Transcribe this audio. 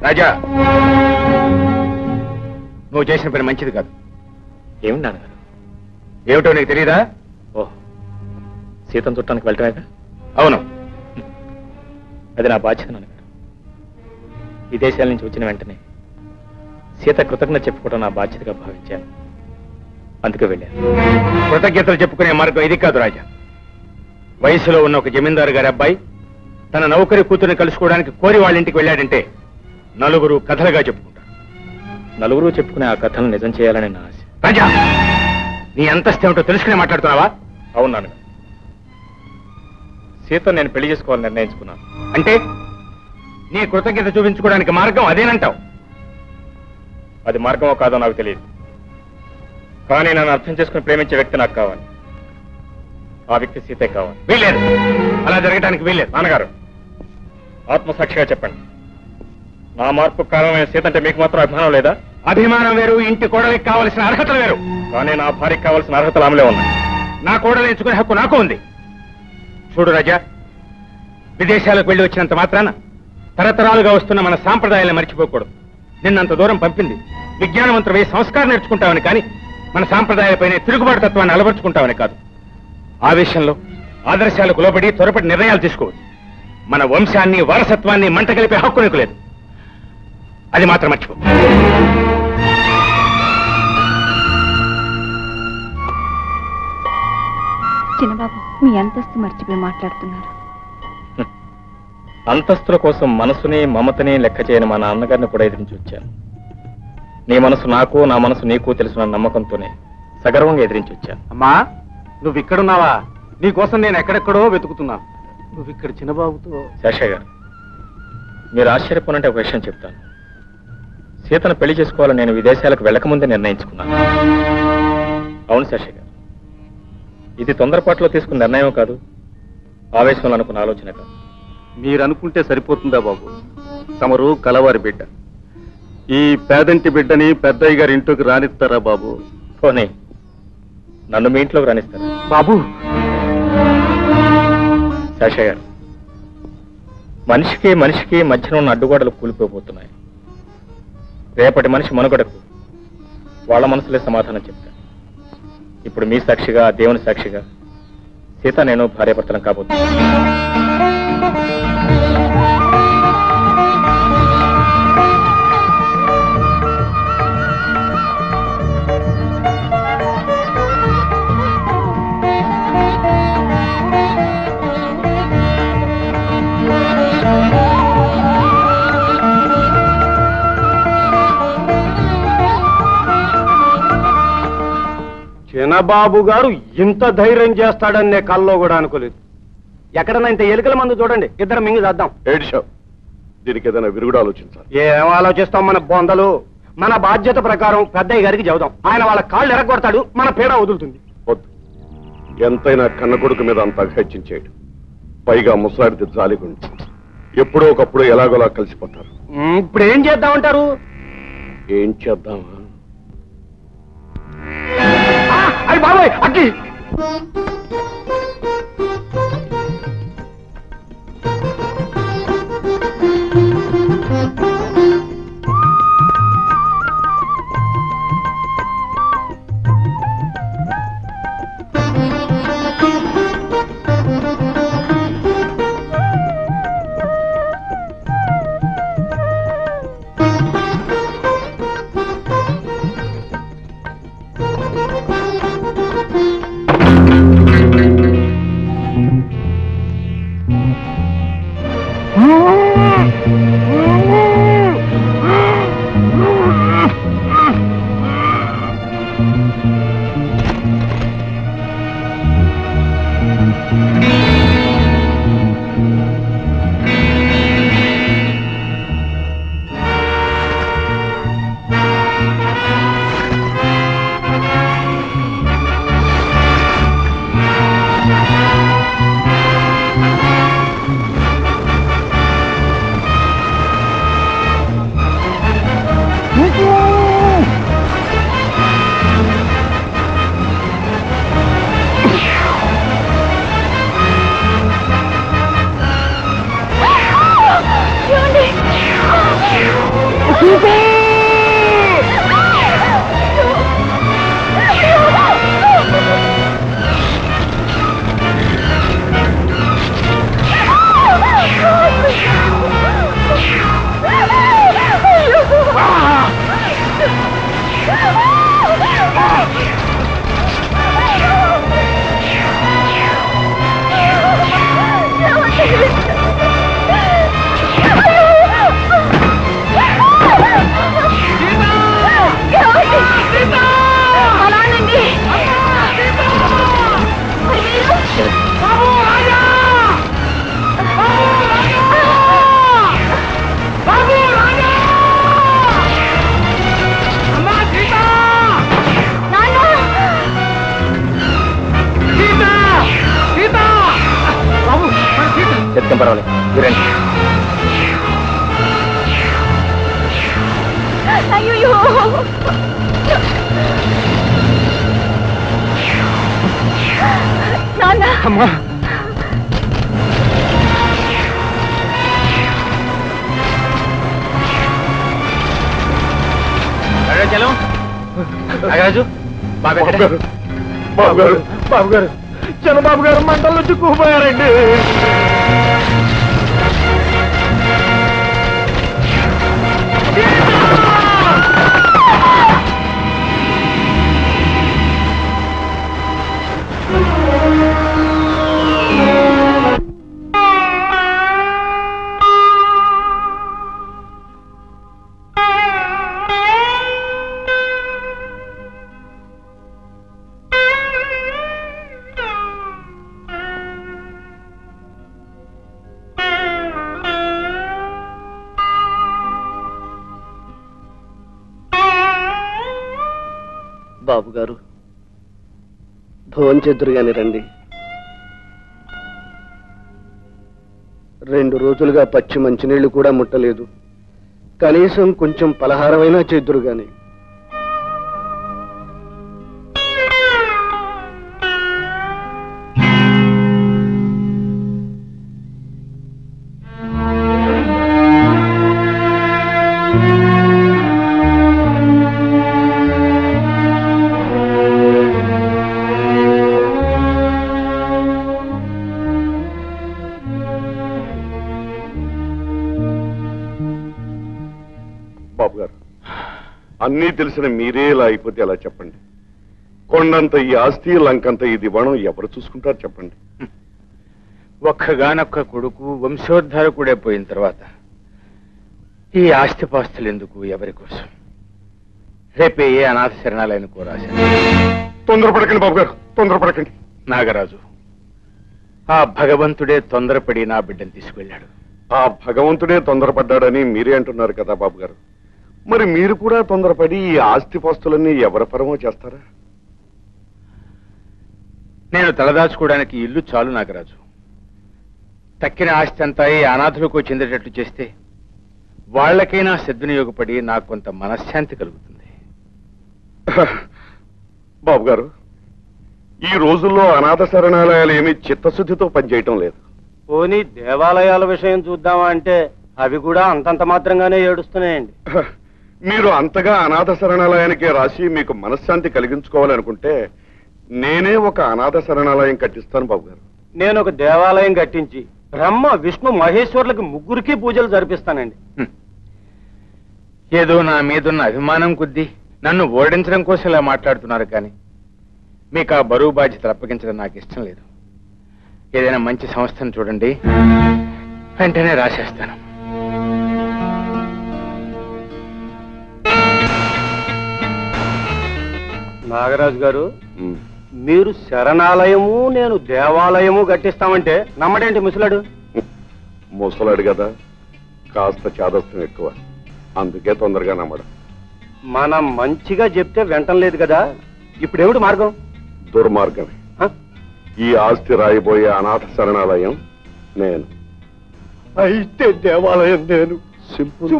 రాజా, నువ్వు చేసిన పని మంచిది కాదు. ఏమి నాన్నగారు? ఏమిటో నీకు తెలీదా? ఓహ్, సీతను చుట్టానికి వెళ్ళటమేగా? అవును. అది నా బాధ్యత నాన్నగారు. విదేశాల నుంచి వచ్చిన వెంటనే సీత కృతజ్ఞత చెప్పుకోవడం నా బాధ్యతగా భావించాను. అందుకే వెళ్ళాను. కృతజ్ఞతలు చెప్పుకునే మార్గం ఇది కాదు రాజా. వయసులో ఉన్న ఒక జమీందారు గారి అబ్బాయి తన నౌకరి కూతురిని కలుసుకోవడానికి కోరి వాళ్ళ ఇంటికి వెళ్ళాడంటే నలుగురు కథలుగా చెప్పుకుంటారు. నలుగురు చెప్పుకునే ఆ కథను నిజం చేయాలని నా ఆశ. రాజా, నీ అంతస్తు ఏమిటో తెలుసుకునే మాట్లాడుతున్నావా? అవును నాన్నగారు. సీత నేను పెళ్లి చేసుకోవాలని నిర్ణయించుకున్నాను. అంటే నీ కృతజ్ఞత చూపించుకోవడానికి మార్గం అదేనంటావు? అది మార్గమో కాదో నాకు తెలియదు, కానీ నన్ను అర్థం చేసుకుని ప్రేమించే వ్యక్తి నాకు కావాలి. ఆ వ్యక్తి సీతే కావాలి. వీల్లేదు, అలా జరగడానికి వీల్లేదు. నాన్నగారు, ఆత్మసాక్షిగా చెప్పండి, నా మార్పు కారణమైన సీత అంటే మీకు మాత్రం అభిమానం లేదా? అభిమానం వేరు, ఇంటి కోడలికి కావలసిన అర్హతలు వేరు. కానీ నా భార్యకి కావాల్సిన అర్హతలు ఆమెలే ఉన్నాయి. నా కోడలు ఎంచుకునే హక్కు నాకు ఉంది. చూడు రాజా, విదేశాలకు వెళ్ళి వచ్చినంత మాత్రాన తరతరాలుగా వస్తున్న మన సాంప్రదాయాలను మర్చిపోకూడదు. నిన్నంత దూరం పంపింది విజ్ఞానవంతులై సంస్కారం నేర్చుకుంటామని, కానీ మన సాంప్రదాయాలపైనే తిరుగుబాటు తత్వాన్ని అలవర్చుకుంటామని కాదు. ఆవేశంలో ఆదర్శాలకు లోబడి త్వరపడి నిర్ణయాలు తీసుకోవచ్చు. మన వంశాన్ని వారసత్వాన్ని మంట కలిపే హక్కు నీకు లేదు. అది మాత్రం మర్చిపో. చిన్నబాబు, మీ అంతస్తు మర్చిపోయి మాట్లాడుతున్నారు. అంతస్తుల కోసం మనసుని మమతని లెక్క చేయని మా నాన్నగారిని కూడా ఎదిరించి వచ్చాను. నీ మనసు నాకు, నా మనసు నీకు తెలుసున్న నమ్మకంతోనే సగర్వంగా ఎదిరించి వచ్చాను. అమ్మా, నువ్వు ఇక్కడున్నావా? నీకోసం నేను ఎక్కడెక్కడో వెతుకుతున్నాను. నువ్వు ఇక్కడ చిన్నబాబుతో. శేషయ్య గారు, మీరు ఆశ్చర్యపోనంటే ఒక విషయం చెప్తాను. సీతను పెళ్లి చేసుకోవాలని నేను విదేశాలకు వెళ్ళకముందే నిర్ణయించుకున్నాను. అవును శేషయ్య గారు, ఇది తొందరపాటులో తీసుకున్న నిర్ణయం కాదు, ఆవేశంలో అనుకున్న ఆలోచన కాదు. మీరు అనుకుంటే సరిపోతుందా బాబు? తమరు కలవారి బిడ్డ. ఈ పేదంటి బిడ్డని పెద్దయ్య గారి ఇంట్లోకి రానిస్తారా బాబు? పోనీ నన్ను మీ ఇంట్లోకి రానిస్తారా? బాబు, శేషయ్య గారు, మనిషికి మనిషికి మధ్యన ఉన్న అడ్డుగోడలు కూలిపోతున్నాయి. రేపటి మనిషి మనుగడకు వాళ్ళ మనసులే సమాధానం చెప్తారు. ఇప్పుడు మీ సాక్షిగా, దేవుని సాక్షిగా సీత నేను భార్యాభర్తలం కాబోతున్నాను. చిన్నబాబు గారు ఇంత ధైర్యం చేస్తాడని నే కల్లో కూడా అనుకోలేదు. ఎక్కడన్నా ఇంత ఎలుకల మందు చూడండి, ఇద్దరు మింగి చేద్దాం. ఏడిషా, దీనికి ఏదైనా విరుగుడు ఆలోచించాలి. ఏం ఆలోచిస్తాం మన బొందలు? మన బాధ్యత ప్రకారం పెద్దయ్య గారికి చెబుదాం. ఆయన వాళ్ళ కాళ్ళు ఎరగొడతాడు, మన పీడ వదులుతుంది. వద్దు, ఎంతైనా కన్న కొడుకు మీద అంత అఘాయిత్యం చేయడు. పైగా ముసలాడితే జాలిగుండు. ఎప్పుడో ఒకప్పుడు ఎలాగోలా కలిసిపోతారు. ఇప్పుడు ఏం చేద్దామంటారు? ఏం చేద్దామా? అయ్యి బాబాయ్, అగ్గి! చెప్తాం పర్వాలేదు వీరండి. అయ్యో నాన్న అమ్మా చలం నాగరాజు బాబు గారు బాబు గారు చంద్రబాబు గారు మంటల్లో చిక్కుకుపోయారండి. బాబు గారు భోంచెద్దురు గాని రండి. 2 రోజులుగా పచ్చి మంచినీళ్లు కూడా ముట్టలేదు. కనీసం కొంచెం పలహారమైనా చేద్దురు గాని. బాబు గారు అన్నీ తెలిసిన మీరే ఇలా అయిపోతే ఎలా చెప్పండి? కొండంత ఈ ఆస్తి లంకంత ఈ దివాణం ఎవరు చూసుకుంటారు చెప్పండి? ఒక్కగానొక్క కొడుకు వంశోద్ధారకుడే పోయిన తర్వాత ఈ ఆస్తిపాస్తులు ఎందుకు, ఎవరి కోసం? రేపే ఏ అనాథ శరణాలయాన్ని కోరాశాను. తొందరపడకండి బాబు గారు, తొందరపడకండి. నాగరాజు, ఆ భగవంతుడే తొందరపడి నా బిడ్డను తీసుకెళ్ళాడు. ఆ భగవంతుడే తొందరపడ్డాడని మీరే అంటున్నారు కదా బాబు గారు. మరి మీరు కూడా తొందరపడి ఈ ఆస్తిపాస్తులన్నీ ఎవరి పరమో చేస్తారా? నేను తలదాచుకోవడానికి ఇల్లు చాలు నాగరాజు. తక్కిన ఆస్తి అంతా ఈ అనాథులకు చెందేటట్లు చేస్తే వాళ్ళకైనా సద్వినియోగపడి నాకు కొంత మనశ్శాంతి కలుగుతుంది. బాబు గారు, ఈ రోజుల్లో అనాథ శరణాలయాలు ఏమీ చిత్తశుద్ధితో పనిచేయటం లేదు. పోనీ దేవాలయాల విషయం చూద్దామా అంటే అవి కూడా అంతంత మాత్రంగానే ఏడుస్తున్నాయండి. మీరు అంతగా అనాథ శరణాలయానికే రాసి మీకు మనశ్శాంతి కలిగించుకోవాలనుకుంటే నేనే ఒక అనాథ శరణాలయం కట్టిస్తాను బాబు గారు. నేను ఒక దేవాలయం కట్టించి బ్రహ్మ విష్ణు మహేశ్వర్లకి ముగ్గురికి పూజలు జరిపిస్తానండి. ఏదో నా మీదున్న అభిమానం కొద్దీ నన్ను ఓడించడం కోసం ఇలా మాట్లాడుతున్నారు, కానీ మీకు ఆ బరువు బాధ్యతలు అప్పగించడం నాకు ఇష్టం లేదు. ఏదైనా మంచి సంస్థను చూడండి, వెంటనే రాసేస్తాను. నాగరాజు గారు, మీరు శరణాలయము నేను దేవాలయము కట్టిస్తామంటే నమ్మడేంటి ముసలాడు? ముసలాడు కదా, కాస్త చాదస్తం ఎక్కువ, అందుకే తొందరగా నమ్మడం. మనం మంచిగా చెప్తే వెంటం లేదు కదా, ఇప్పుడేమిటి మార్గం? దుర్మార్గమే. ఈ ఆస్తి రాయిపోయే అనాథ శరణాలయం నేను, అయితే దేవాలయం నేను. సింపుల్.